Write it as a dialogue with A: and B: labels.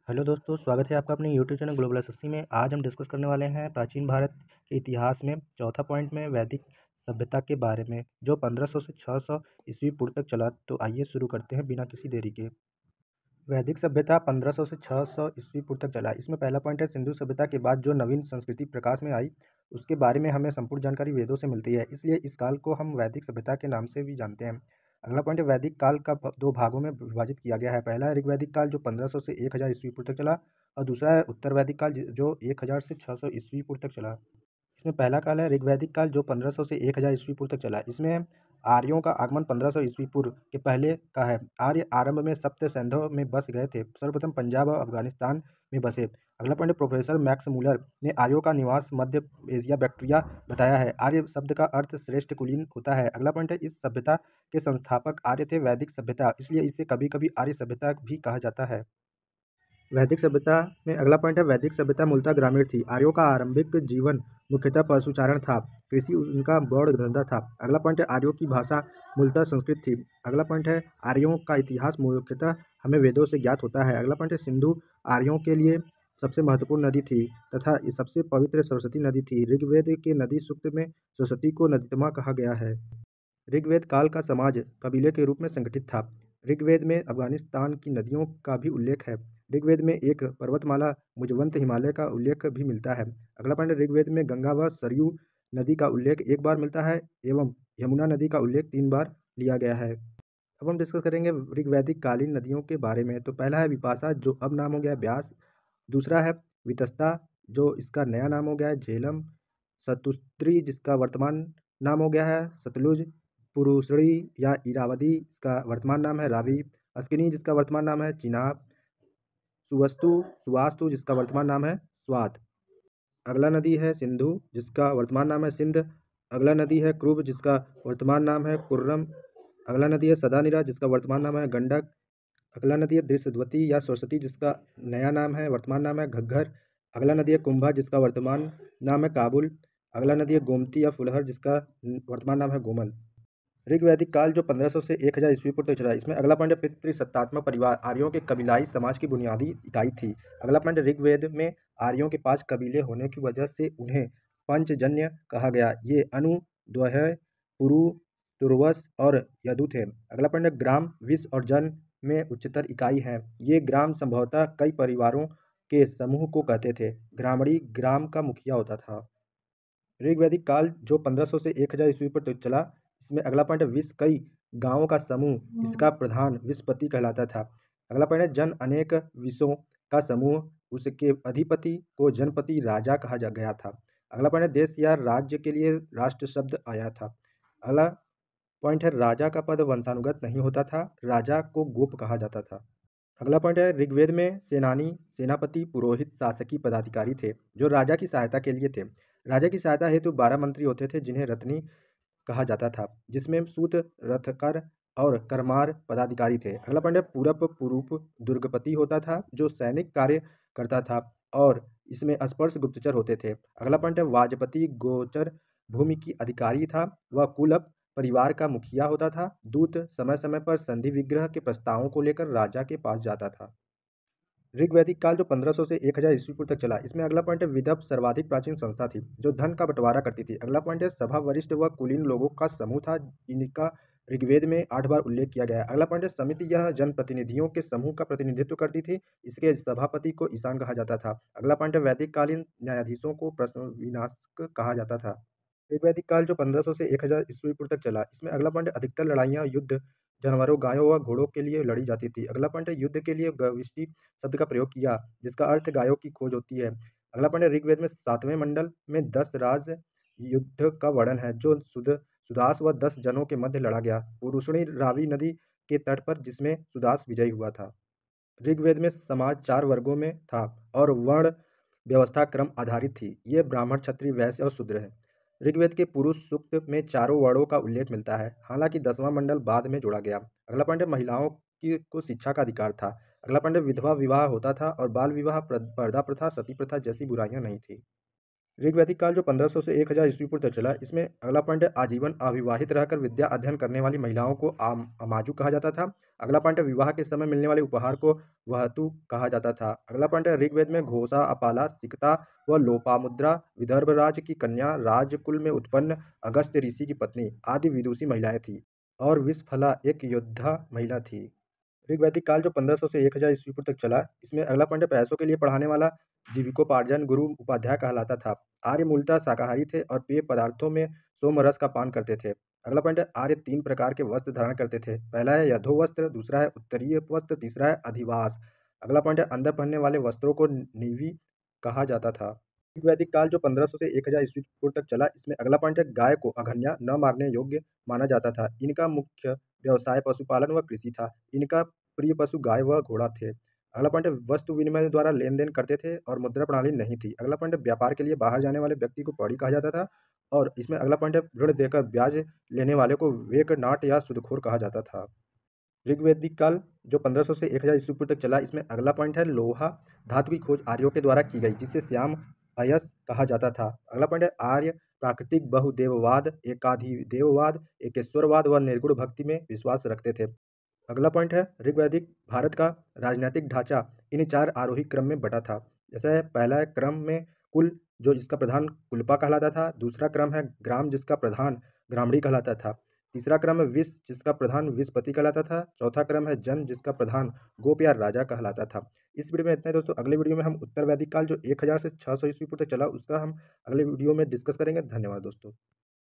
A: Hello दोस्तों, स्वागत है आपका अपने यूट्यूब चैनल ग्लोबल एसएससी में। आज हम डिस्कस करने वाले हैं प्राचीन भारत के इतिहास में चौथा पॉइंट में वैदिक सभ्यता के बारे में, जो 1500 से 600 ईस्वी पूर्व तक चला। तो आइए शुरू करते हैं बिना किसी देरी के। वैदिक सभ्यता 1500 से 600 ईस्वी पूर्व तक चला। इसमें पहला पॉइंट है सिंधु सभ्यता के बाद जो नवीन संस्कृति प्रकाश में आई, उसके बारे में हमें संपूर्ण जानकारी वेदों से मिलती है, इसलिए इस काल को हम वैदिक सभ्यता के नाम से भी जानते हैं। अगला पॉइंट है वैदिक काल का दो भागों में विभाजित किया गया है। पहला है ऋग्वैदिक काल जो 1500 से 1000 ईस्वी पूर्व तक चला, और दूसरा है उत्तर वैदिक काल जो 1000 से 600 ईस्वी पूर्व तक चला। इसमें पहला काल है ऋग्वैदिक काल जो 1500 से 1000 ईस्वी पूर्व तक चला। इसमें आर्यों का आगमन 1500 ईस्वी पूर्व के पहले का है। आर्य आरंभ में सप्त सैंधव में बस गए थे। सर्वप्रथम पंजाब और अफगानिस्तान में बसे। अगला पॉइंट प्रोफेसर मैक्स मूलर ने आर्यों का निवास मध्य एशिया बैक्ट्रिया बताया है। आर्य शब्द का अर्थ श्रेष्ठ कुलीन होता है। अगला पॉइंट है इस सभ्यता के संस्थापक आर्य थे। वैदिक सभ्यता इसलिए इसे कभी कभी आर्य सभ्यता भी कहा जाता है। वैदिक सभ्यता में अगला पॉइंट है वैदिक सभ्यता मूलतः ग्रामीण थी। आर्यों का आरंभिक जीवन मुख्यतः पशुचारण था। कृषि उनका बौद्ध धंधा था। अगला पॉइंट है आर्यों की भाषा मूलतः संस्कृत थी। अगला पॉइंट है आर्यों का इतिहास मुख्यतः हमें वेदों से ज्ञात होता है। अगला पॉइंट है सिंधु आर्यों के लिए सबसे महत्वपूर्ण नदी थी तथा सबसे पवित्र सरस्वती नदी थी। ऋग्वेद के नदी सूक्त में सरस्वती को नदीतमा कहा गया है। ऋग्वेद काल का समाज कबीले के रूप में संगठित था। ऋग्वेद में अफगानिस्तान की नदियों का भी उल्लेख है। ऋग्वेद में एक पर्वतमाला मुजवंत हिमालय का उल्लेख भी मिलता है। अगला पॉइंट ऋग्वेद में गंगा व सरयू नदी का उल्लेख एक बार मिलता है एवं यमुना नदी का उल्लेख 3 बार लिया गया है। अब हम डिस्कस करेंगे ऋग्वैदिक कालीन नदियों के बारे में। तो पहला है विपाशा जो अब नाम हो गया है ब्यास। दूसरा है वितस्ता जो इसका नया नाम हो गया है झेलम। सतुस्त्री जिसका वर्तमान नाम हो गया है सतलुज। पुरुषड़ी या इरावदी इसका वर्तमान नाम है रावी। अस्किनी जिसका वर्तमान नाम है चिनाब। सुवास्तु जिसका वर्तमान नाम है स्वात। अगला नदी है सिंधु जिसका वर्तमान नाम है सिंध। अगला नदी है क्रुब जिसका वर्तमान नाम है कुर्रम। अगला नदी है सदानिरा जिसका वर्तमान नाम है गंडक। अगला नदी है दृश्यवती या सरस्वती जिसका नया नाम है वर्तमान नाम है घग्गर। अगला नदी है कुंभा जिसका वर्तमान नाम है काबुल। अगला नदी है गोमती या फुलहर जिसका वर्तमान नाम है गोमल। ऋग्वैदिक काल जो 1500 से 1000 ईस्वी पूर्व तक चला। इसमें अगला पॉइंट पितृसत्तात्मक परिवार आर्यों के कबीलाई समाज की बुनियादी इकाई थी। अगला पॉइंट ऋग्वेद में आर्यों के 5 कबीले होने की वजह से उन्हें पंचजन्य कहा गया। ये अनु, द्वहय, पुरु, तुर्वस और यदु थे। अगला पॉइंट ग्राम, विष और जन में उच्चतर इकाई हैं। ये ग्राम संभवतः कई परिवारों के समूह को कहते थे। ग्रामणी ग्राम का मुखिया होता था। ऋग्वैदिक काल जो 1500 से 1000 ईस्वी पर तक चला। इसमें अगला पॉइंट है विष कई गांवों का समूह इसका प्रधान विषपति कहलाता था। अगला पॉइंट है जन अनेक विषों का समूह उसके अधिपति को जनपति राजा कहा जा गया था। अगला पॉइंट है देश या राज्य के लिए राष्ट्र शब्द आया था। अगला पॉइंट है राजा का पद वंशानुगत नहीं होता था। राजा को गोप कहा जाता था। अगला पॉइंट है ऋग्वेद में सेनानी, सेनापति, पुरोहित, शासकीय पदाधिकारी थे जो राजा की सहायता के लिए थे। राजा की सहायता हेतु 12 मंत्री होते थे जिन्हें रत्नी कहा जाता था, जिसमें सूत, रथकर और करमार पदाधिकारी थे। अगला पॉइंट है पूरप पुरूप दुर्गपति होता था जो सैनिक कार्य करता था और इसमें स्पर्श गुप्तचर होते थे। अगला पॉइंट है वाजपति गोचर भूमि की अधिकारी था। वह कुलप परिवार का मुखिया होता था। दूत समय समय पर संधि विग्रह के प्रस्तावों को लेकर राजा के पास जाता था। ऋग्वैदिक काल जो 1500 से 1000 ईस्वी पूर्व तक चला। इसमें अगला पॉइंट है विदर्भ सर्वाधिक प्राचीन संस्था थी जो धन का बंटवारा करती थी। अगला पॉइंट है सभा वरिष्ठ व कुलीन लोगों का समूह था। इनका ऋग्वेद में 8 बार उल्लेख किया गया है। अगला पॉइंट है समिति यह जनप्रतिनिधियों के समूह का प्रतिनिधित्व करती थी। इसके सभापति को ईशान कहा जाता था। अगला पॉइंट है वैदिक कालीन न्यायाधीशों को प्रश्न विनाशक कहा जाता था। ऋग्वैदिक काल जो 1500 से 1000 ईस्वी पूर्व तक चला। इसमें अगला पॉइंट है अधिकतर लड़ाइयाँ युद्ध जानवरों, गायों व घोड़ों के लिए लड़ी जाती थी। अगला पॉइंट है युद्ध के लिए गविष्टि शब्द का प्रयोग किया जिसका अर्थ गायों की खोज होती है। अगला पॉइंट है ऋग्वेद में 7वें मंडल में 10 राज युद्ध का वर्णन है जो सुदास व 10 जनों के मध्य लड़ा गया। पुरुषणी रावी नदी के तट पर जिसमें सुदास विजयी हुआ था। ऋग्वेद में समाज 4 वर्गों में था और वर्ण व्यवस्था क्रम आधारित थी। ये ब्राह्मण, क्षत्रिय, वैश्य और शूद्र हैं। ऋग्वेद के पुरुष सूक्त में चारों वर्णों का उल्लेख मिलता है। हालांकि 10वां मंडल बाद में जोड़ा गया। अगला पॉइंट है महिलाओं की को शिक्षा का अधिकार था। अगला पॉइंट है विधवा विवाह होता था और बाल विवाह, पर्दा प्रथा, सती प्रथा जैसी बुराइयां नहीं थी। ऋग्वैदिक काल जो 1500 से 1000 ईस्वी पूर्व तक चला, इसमें अगला पॉइंट है आजीवन अविवाहित रहकर विद्या अध्ययन करने वाली महिलाओं को अमाजु कहा जाता था। अगला पॉइंट है विवाह के समय मिलने वाले उपहार को वहतु कहा जाता था। अगला पॉइंट है ऋग्वेद में घोषा, अपाला, सिकता व लोपामुद्रा विदर्भ राज की कन्या राजकुल में उत्पन्न अगस्त्य ऋषि की पत्नी आदि विदुषी महिलाएं थी और विषफला एक योद्धा महिला थी। ऋग्वैदिक काल जो 1500 से 1000 ईस्वी पूर्व तक चला, इसमें अगला पॉइंट है पैसों के लिए पढ़ाने वाला जीविकोपार्जन गुरु उपाध्याय कहलाता था। आर्य मूलतः शाकाहारी थे और पेय पदार्थों में सोमरस का पान करते थे। अगला पॉइंट है आर्य 3 प्रकार के वस्त्र धारण करते थे। पहला है यथोवस्त्र, दूसरा है उत्तरीय वस्त्र, तीसरा है अधिवास। अगला पॉइंट है अंदर पहनने वाले वस्त्रों को नीवी कहा जाता था। ऋग्वैदिक काल जो 1500 से 1000 ईस्वी पूर्व तक चला, इसमें अगला पॉइंट है गाय को अघन्या न मारने योग्य माना जाता था। इनका मुख्य व्यवसाय पशुपालन व कृषि था। इनका प्रिय पशु गाय व घोड़ा थे। अगला पॉइंट है वस्तु विनिमय द्वारा लेन देन करते थे और मुद्रा प्रणाली नहीं थी। अगला पॉइंट है व्यापार के लिए बाहर जाने वाले व्यक्ति को पौड़ी कहा जाता था। और इसमें अगला पॉइंट है ऋण देकर ब्याज लेने वाले को वेकनाट या सुदखोर कहा जाता था। ऋग्वैदिक काल जो 1500 से 1000 ईस्वी पूर्व तक चला, इसमें अगला पॉइंट है लोहा धातु की खोज आर्यों के द्वारा की गई, जिसे श्याम अयस कहा जाता था। अगला पॉइंट है आर्य प्राकृतिक बहुदेववाद, एकाधिदेववाद, एकेश्वरवाद व निर्गुण भक्ति में विश्वास रखते थे। अगला पॉइंट है ऋग्वैदिक भारत का राजनीतिक ढांचा इन 4 आरोही क्रम में बटा था। जैसे पहला है क्रम में कुल, जो जिसका प्रधान कुलपा कहलाता था। दूसरा क्रम है ग्राम, जिसका प्रधान ग्रामणी कहलाता था। तीसरा क्रम है विष, जिसका प्रधान विषपति कहलाता था। चौथा क्रम है जन, जिसका प्रधान गोप या राजा कहलाता था। इस वीडियो में इतना ही दोस्तों। अगले वीडियो में हम उत्तर वैदिक काल जो 1000 से 600 ईस्वी पूर्व तक चला, उसका हम अगले वीडियो में डिस्कस करेंगे। धन्यवाद दोस्तों।